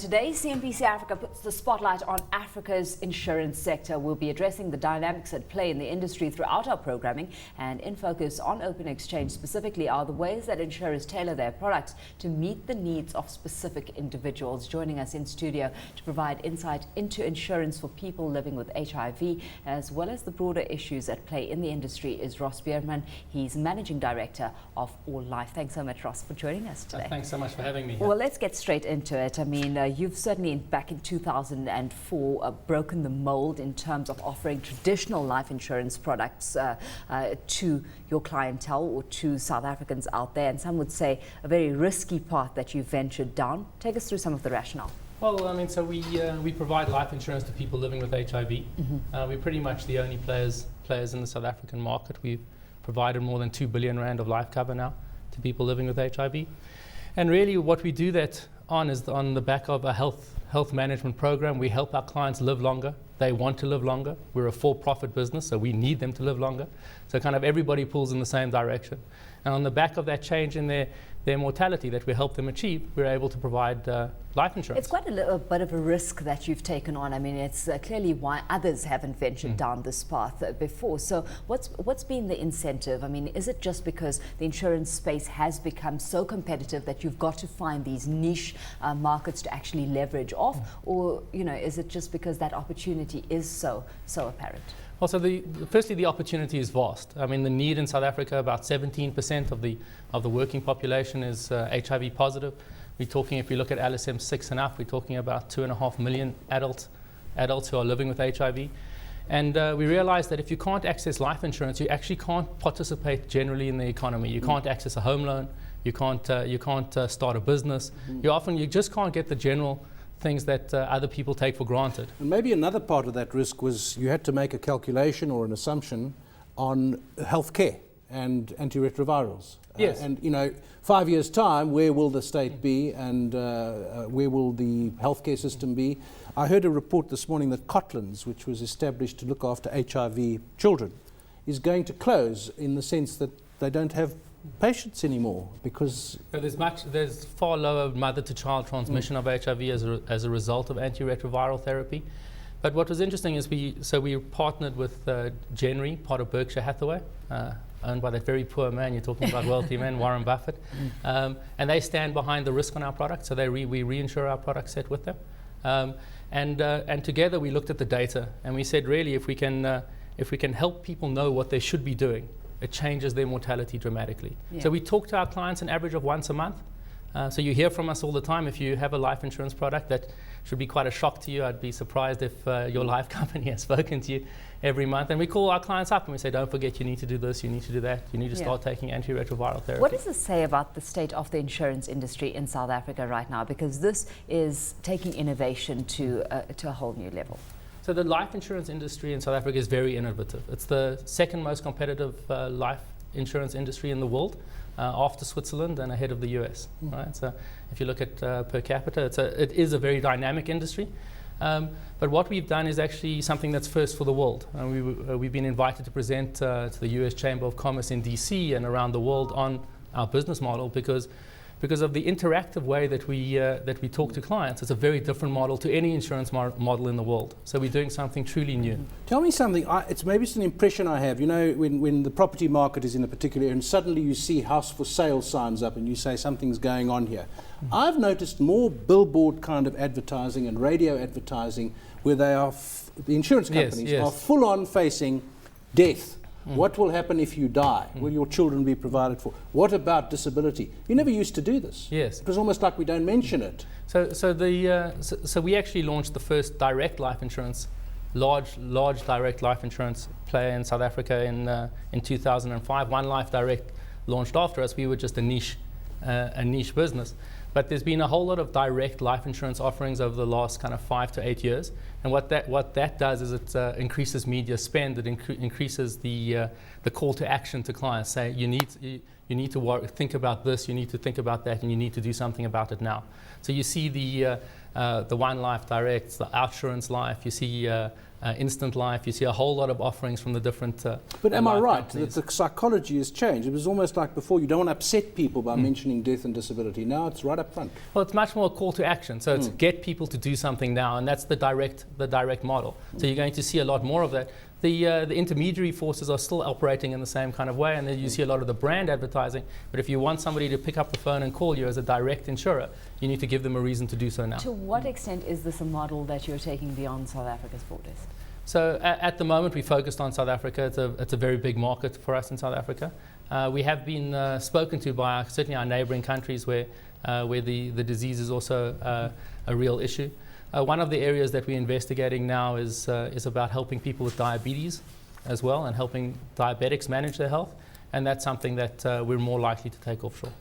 today, CNBC Africa puts the spotlight on Africa's insurance sector. We'll be addressing the dynamics at play in the industry throughout our programming, and in focus on Open Exchange specifically are the ways that insurers tailor their products to meet the needs of specific individuals. Joining us in studio to provide insight into insurance for people living with HIV, as well as the broader issues at play in the industry, is Ross Beerman. He's Managing Director of All Life. Thanks so much, Ross, for joining us today. Thanks so much for having me here. Well, let's get straight into it. I mean, you've certainly back in 2004 broken the mold in terms of offering traditional life insurance products to your clientele or to South Africans out there, and some would say a very risky path that you ventured down. Take us through some of the rationale. Well, I mean, so we provide life insurance to people living with HIV. We're pretty much the only players in the South African market. We've provided more than 2 billion rand of life cover now to people living with HIV. And really what we do that on is on the back of a health management program. We help our clients live longer. They want to live longer. We're a for-profit business, so we need them to live longer. So kind of everybody pulls in the same direction. And on the back of that change in their mortality that we help them achieve, we're able to provide life insurance. It's quite a little bit of a risk that you've taken on. I mean, it's clearly why others haven't ventured down this path before. So what's been the incentive? I mean, is it just because the insurance space has become so competitive that you've got to find these niche markets to actually leverage off? Or, is it just because that opportunity is so apparent? Well, so firstly, the opportunity is vast. I mean, the need in South Africa, about 17% of the working population is HIV positive. We're talking, if you look at LSM 6 and up, we're talking about 2.5 million adults who are living with HIV. And we realized that if you can't access life insurance, you actually can't participate generally in the economy. You can't access a home loan. You can't start a business. You just can't get the general things that other people take for granted. And maybe another part of that risk was you had to make a calculation or an assumption on healthcare and antiretrovirals. Yes. 5 years' time, where will the state be, and where will the healthcare system be? I heard a report this morning that Cotlands, which was established to look after HIV children, is going to close in the sense that they don't have patients anymore because there's far lower mother-to-child transmission of HIV as a result of antiretroviral therapy. But what was interesting is we partnered with Genry, part of Berkshire Hathaway, owned by that very poor man you're talking about, wealthy man, Warren Buffett, and they stand behind the risk on our product, so we reinsure our product set with them, and together we looked at the data and we said, really, if we can help people know what they should be doing, it changes their mortality dramatically. Yeah. So we talk to our clients an average of once a month. So you hear from us all the time. If you have a life insurance product, that should be quite a shock to you. I'd be surprised if your life company has spoken to you every month. And we call our clients up and we say, don't forget, you need to do this, you need to do that, you need to start taking antiretroviral therapy. What does this say about the state of the insurance industry in South Africa right now? Because this is taking innovation to a whole new level. So the life insurance industry in South Africa is very innovative. It's the second most competitive life insurance industry in the world, after Switzerland and ahead of the US. Right? So if you look at per capita, it is a very dynamic industry. But what we've done is actually something that's first for the world. We've been invited to present to the US Chamber of Commerce in DC and around the world on our business model because of the interactive way that we talk to clients. It's a very different model to any insurance model in the world. So we're doing something truly new. Tell me something. It's an impression I have. When the property market is in a particular area and suddenly you see house for sale signs up and you say something's going on here. I've noticed more billboard kind of advertising and radio advertising where they are the insurance companies are full on facing death. What will happen if you die? Will your children be provided for? What about disability? You never used to do this. Yes. It was almost like we don't mention it. So we actually launched the first direct life insurance, large direct life insurance player in South Africa in 2005. One Life Direct launched after us. We were just a niche business. But there's been a whole lot of direct life insurance offerings over the last kind of 5 to 8 years. And what that does is it increases media spend. It increases the call to action to clients. Say you you need to think about this, you need to think about that, and you need to do something about it now. So you see the One Life Direct, the Outsurance Life, you see Instant Life, you see a whole lot of offerings from the different But am I life right companies. that the psychology has changed? It was almost like before, you don't want to upset people by mentioning death and disability. Now it's right up front. Well, it's much more a call to action. So it's get people to do something now, and that's the direct model. So you're going to see a lot more of that. The intermediary forces are still operating in the same kind of way, and then you see a lot of the brand advertising. But if you want somebody to pick up the phone and call you as a direct insurer, you need to give them a reason to do so now. To what extent is this a model that you're taking beyond South Africa's borders? So at the moment, we focused on South Africa. It's a very big market for us in South Africa. We have been spoken to by certainly our neighbouring countries where the disease is also a real issue. One of the areas that we're investigating now is about helping people with diabetes as well, and helping diabetics manage their health. And that's something that we're more likely to take offshore.